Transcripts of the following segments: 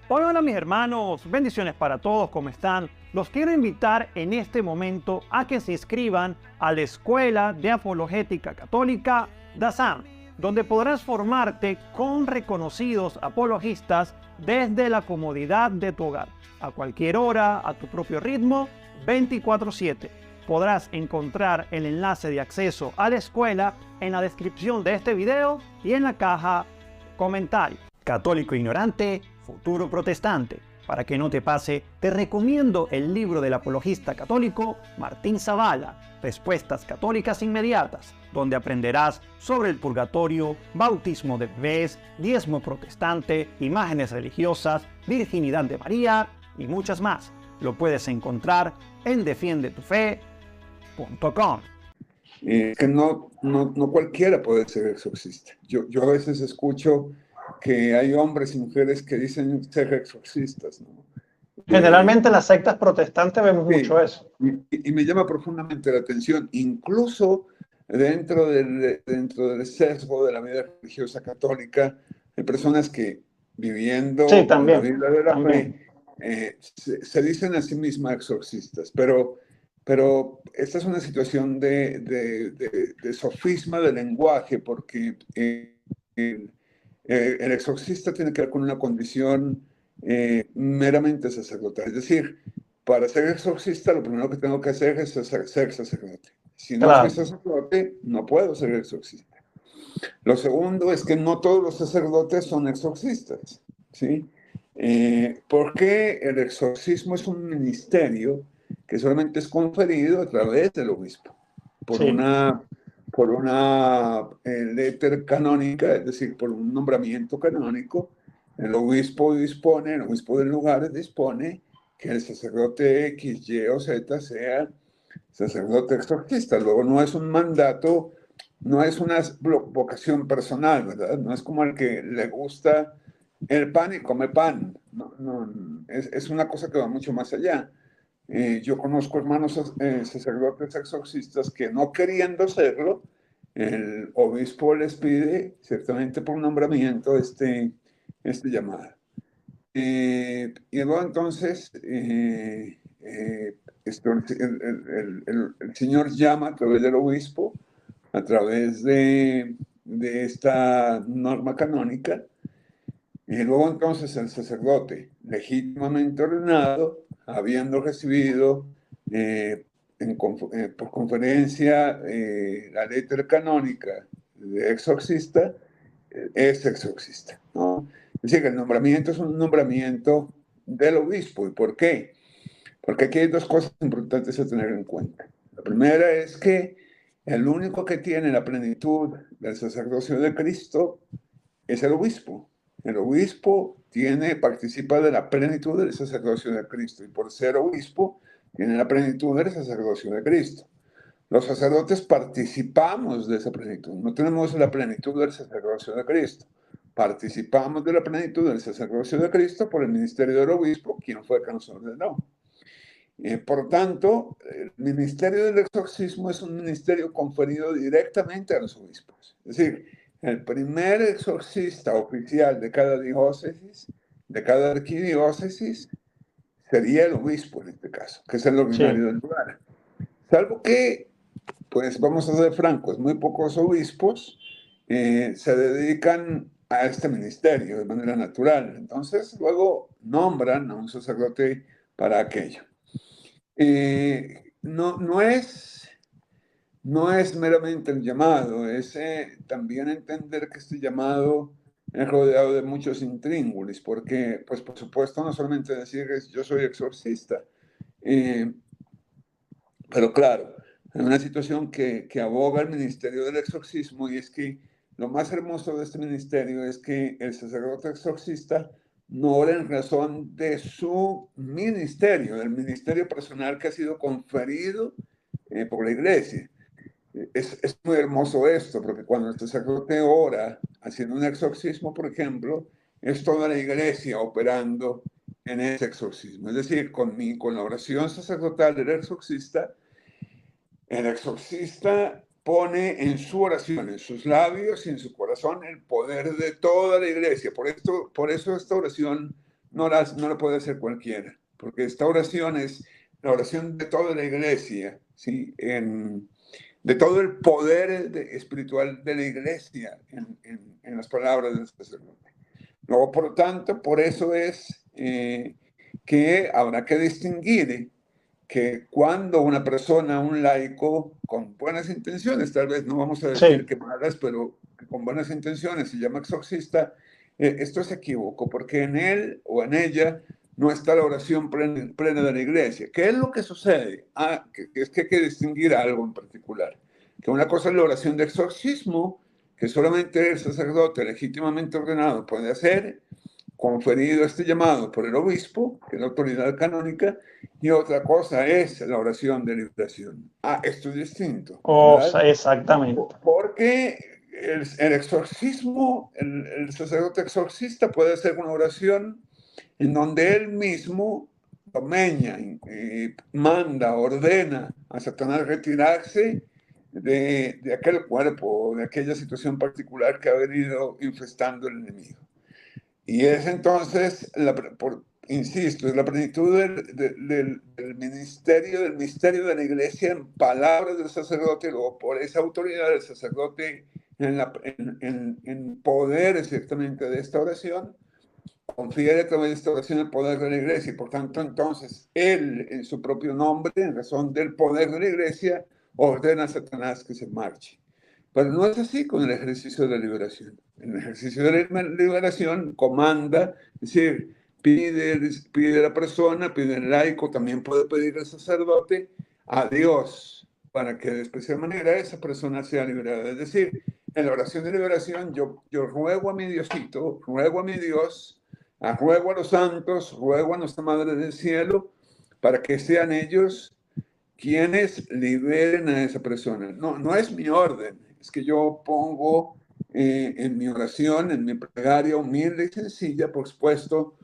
Hola, hola mis hermanos, bendiciones para todos, ¿cómo están? Los quiero invitar en este momento a que se inscriban a la Escuela de Apologética Católica DASAM, donde podrás formarte con reconocidos apologistas desde la comodidad de tu hogar, a cualquier hora, a tu propio ritmo, 24/7. Podrás encontrar el enlace de acceso a la escuela en la descripción de este video y en la caja de comentarios. Católico ignorante, futuro protestante. Para que no te pase, te recomiendo el libro del apologista católico Martín Zavala, Respuestas Católicas Inmediatas, donde aprenderás sobre el purgatorio, bautismo de bebés, diezmo protestante, imágenes religiosas, virginidad de María y muchas más. Lo puedes encontrar en defiendetufe.com. Que no cualquiera puede ser exorcista. Yo a veces escucho que hay hombres y mujeres que dicen ser exorcistas, ¿no? Generalmente en las sectas protestantes vemos Sí, mucho eso. y me llama profundamente la atención, incluso dentro del sesgo de la vida religiosa católica, hay personas que Sí, viviendo la también, vida de la también. fe, se dicen a sí mismas exorcistas, pero esta es una situación de sofisma de lenguaje, porque el exorcista tiene que ver con una condición meramente sacerdotal. Es decir, para ser exorcista, lo primero que tengo que hacer es ser sacerdote. Si no soy Claro, sacerdote, no puedo ser exorcista. Lo segundo es que no todos los sacerdotes son exorcistas, ¿sí? Porque el exorcismo es un ministerio que solamente es conferido a través del obispo, por sí. una letra canónica, es decir, por un nombramiento canónico. El obispo del lugar dispone que el sacerdote X, Y o Z sea sacerdote exorcista. Luego no es un mandato, no es una vocación personal, ¿verdad? No es como el que le gusta el pan y come pan. Es una cosa que va mucho más allá. Yo conozco hermanos sacerdotes exorcistas que no queriendo serlo, el obispo les pide, ciertamente por un nombramiento, este llamado. Y luego entonces el Señor llama a través del obispo, a través de esta norma canónica, y luego entonces el sacerdote, legítimamente ordenado, habiendo recibido por conferencia la letra canónica de exorcista, es exorcista, ¿no? Es decir, que el nombramiento es un nombramiento del obispo. ¿Y por qué? Porque aquí hay dos cosas importantes a tener en cuenta. La primera es que el único que tiene la plenitud del sacerdocio de Cristo es el obispo. El obispo participa de la plenitud del sacerdocio de Cristo, y por ser obispo tiene la plenitud del sacerdocio de Cristo. Los sacerdotes participamos de esa plenitud, no tenemos la plenitud del sacerdocio de Cristo. Participamos de la plenitud del sacerdocio de Cristo por el ministerio del obispo, quien fue que nos ordenó. Por tanto, el ministerio del exorcismo es un ministerio conferido directamente a los obispos. Es decir, el primer exorcista oficial de cada diócesis, de cada arquidiócesis, sería el obispo en este caso, que es el Sí, ordinario del lugar. Salvo que, pues vamos a ser francos, muy pocos obispos se dedican a este ministerio de manera natural. Entonces, luego nombran a un sacerdote para aquello. No es meramente el llamado, es también entender que este llamado es rodeado de muchos intríngulis, porque, pues por supuesto, no solamente decir es yo soy exorcista, eh, pero claro, hay una situación que aboga el ministerio del exorcismo, y es que lo más hermoso de este ministerio es que el sacerdote exorcista no ora en razón de su ministerio, del ministerio personal que ha sido conferido por la iglesia. Es muy hermoso esto, porque cuando el sacerdote ora haciendo un exorcismo, por ejemplo, es toda la iglesia operando en ese exorcismo. Es decir, con la oración sacerdotal del exorcista, el exorcista pone en su oración, en sus labios y en su corazón, el poder de toda la iglesia. Por eso esta oración no la puede hacer cualquiera, porque esta oración es la oración de toda la iglesia, ¿sí? De todo el poder espiritual de la iglesia en las palabras del sacerdote. Luego, por lo tanto, por eso es que habrá que distinguir que cuando una persona, un laico, con buenas intenciones, tal vez no vamos a decir Sí. que malas, pero que con buenas intenciones se llama exorcista, esto es equívoco, porque en él o en ella no está la oración plena de la iglesia. ¿Qué es lo que sucede? Que es que hay que distinguir algo en particular. Que una cosa es la oración de exorcismo, que solamente el sacerdote legítimamente ordenado puede hacer, conferido este llamado por el obispo, que es la autoridad canónica, y otra cosa es la oración de liberación. Esto es distinto, ¿verdad? Exactamente. Porque el exorcismo, el sacerdote exorcista puede hacer una oración en donde él mismo domeña, manda, ordena a Satanás retirarse de aquel cuerpo, de aquella situación particular que ha venido infestando el enemigo. Y es entonces, insisto, es la plenitud del ministerio, del misterio de la iglesia en palabras del sacerdote, y luego por esa autoridad del sacerdote en poder ciertamente de esta oración, confiere a través de esta oración el poder de la iglesia, y por tanto entonces él en su propio nombre, en razón del poder de la iglesia, ordena a Satanás que se marche. Pero no es así con el ejercicio de la liberación. En el ejercicio de la liberación comanda, es decir, pide a la persona, pide al laico, también puede pedir al sacerdote, a Dios, para que de especial manera esa persona sea liberada. Es decir, en la oración de liberación yo ruego a mi Diosito, ruego a mi Dios, ruego a los santos, ruego a nuestra Madre del Cielo, para que sean ellos quienes liberen a esa persona. No es mi orden, es que yo pongo en mi oración, en mi plegaria humilde y sencilla, por supuesto,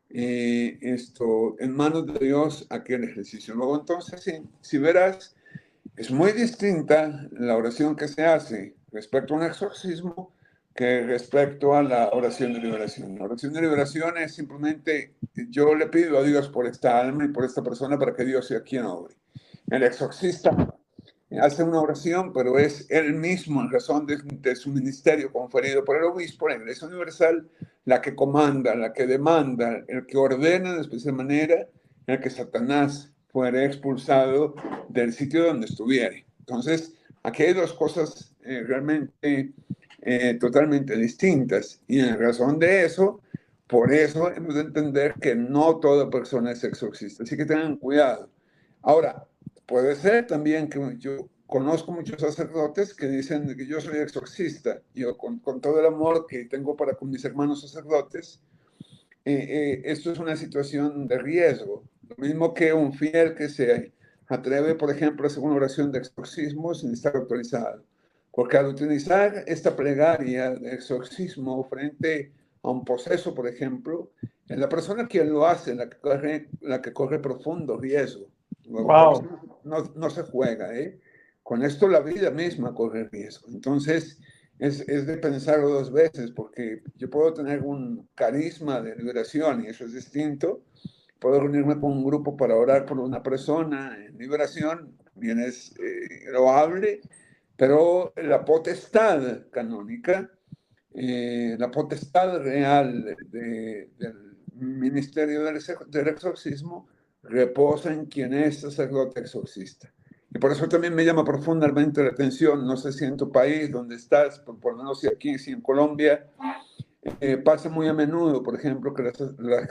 esto en manos de Dios aquel ejercicio. Luego entonces, si verás, es muy distinta la oración que se hace respecto a un exorcismo que respecto a la oración de liberación. La oración de liberación es simplemente yo le pido a Dios por esta alma y por esta persona para que Dios sea quien obre. El exorcista hace una oración, pero es él mismo, en razón de su ministerio conferido por el obispo, la Iglesia Universal, la que comanda, la que demanda, el que ordena de especial manera el que Satanás fuera expulsado del sitio donde estuviere. Entonces, aquí hay dos cosas realmente totalmente distintas, y en razón de eso, por eso hemos de entender que no toda persona es exorcista, así que tengan cuidado. Ahora, puede ser también que yo conozco muchos sacerdotes que dicen que yo soy exorcista. Yo, con todo el amor que tengo para con mis hermanos sacerdotes, esto es una situación de riesgo. Lo mismo que un fiel que se atreve, por ejemplo, a hacer una oración de exorcismo sin estar autorizado. Porque al utilizar esta plegaria de exorcismo frente a un poseso, por ejemplo, es la persona quien lo hace la que corre profundo riesgo. Por eso Wow. no se juega, ¿eh? Con esto la vida misma corre riesgo. Entonces, es de pensarlo dos veces, porque yo puedo tener un carisma de liberación y eso es distinto. Puedo reunirme con un grupo para orar por una persona en liberación, bien es loable, pero la potestad canónica, la potestad real del ministerio del exorcismo reposa en quien es sacerdote exorcista. Y por eso también me llama profundamente la atención, no sé si en tu país, donde estás, por lo menos si aquí, si en Colombia, pasa muy a menudo, por ejemplo, que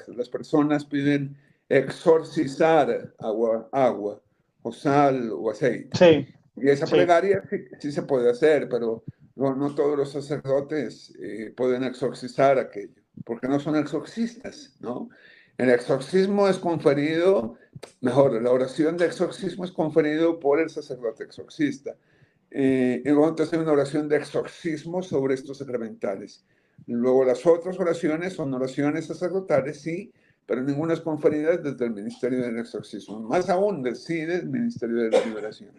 las personas piden exorcizar agua o sal o aceite. Sí, Y esa sí. plegaria sí se puede hacer, pero no todos los sacerdotes pueden exorcizar aquello, porque no son exorcistas, ¿no? El exorcismo es conferido, mejor, la oración de exorcismo es conferido por el sacerdote exorcista. Y luego entonces hay una oración de exorcismo sobre estos sacramentales. Luego las otras oraciones son oraciones sacerdotales, sí, pero ninguna es conferida desde el ministerio del exorcismo. Más aún, decide el ministerio de la liberación.